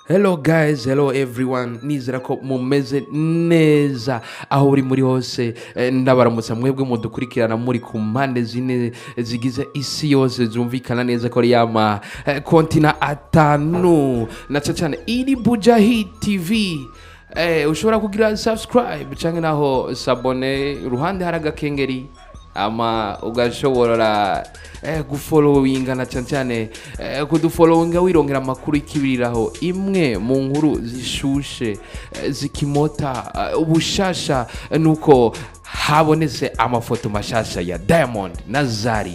Hello guys, hello everyone. Nizera ko mumeze neza aho uri muri hose. Ndabaramutsa mwebwe mudukurikirana muri ku mpande zine zigize isi yose zumvikana neza ko yama kontina atanu na cyane iri Bujahi TV. Ushobora kugira subscribe canke naho sabone ruhande haraga kengeri ama ugashobora gufollowinga na cyane kudufollowinga wirongera amakuru ikibiriraho imwe mu nkuru zishushe zikimota ubushasha nuko habonetse amafoto mashasha ya Diamond na Zari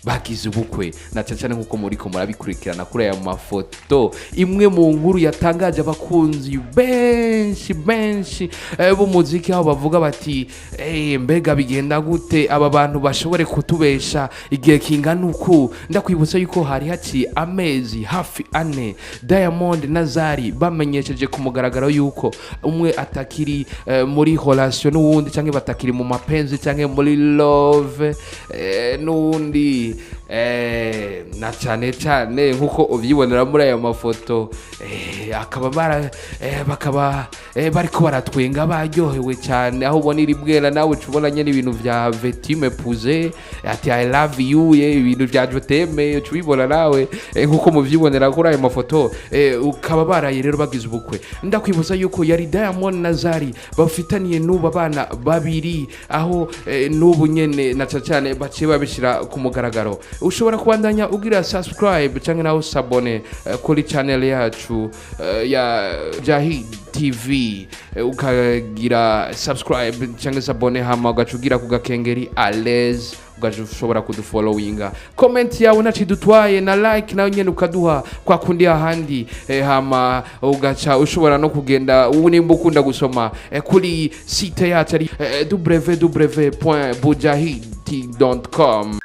bagize ubukwe na cyane nkuko muri ko murabikurikirana kuri aya mafoto. Imwe mu nkuru yatangaje abakunzi benshi b'umuziki aho bavuga bati mbega bigenda gute aba bantu bashobore kutubesha igihe kingana uku. Ndakwibutsa yuko hari haci amezi hafi ane Diamond na Zari bamenyesheje ku mugaragaro yuko umwe atakiri muri relation n'uwundi canke batakiri mu mapenzi canke muri love n'uwundi na cyane nkuko ubyibonera muri aya mafoto bakaba bariko baratwenga baryohewe cyane aho ubona iri bwera nawe ubonanye n'ibintu vya vetime puze ati I love you ibintu vya joteme ubibona nawe nkuko muvyibonera kuri aya mafoto ukaba baraye rero bagize ubukwe. Ndakwibutsa yuko yari Diamond na Zari bafitaniye n'ubu abana babiri aho n'ubu nyene na cyane baciye babishira ku mugaragaro. Ushobora kubandanya ugira subscribe canke naho sabone kuri channel yacu ya Bujahi TV ukagira subscribe canke sabone hama ugacugira ku gakengeri alez ugashobora kudufollowinga. Comment yawe nacidutwaye na like nayo nyene ukaduha kwa kundi ahandi hama ugaca ushobora no kugenda nimba ukunda gusoma kuri site yacu ari www.bujahit.com.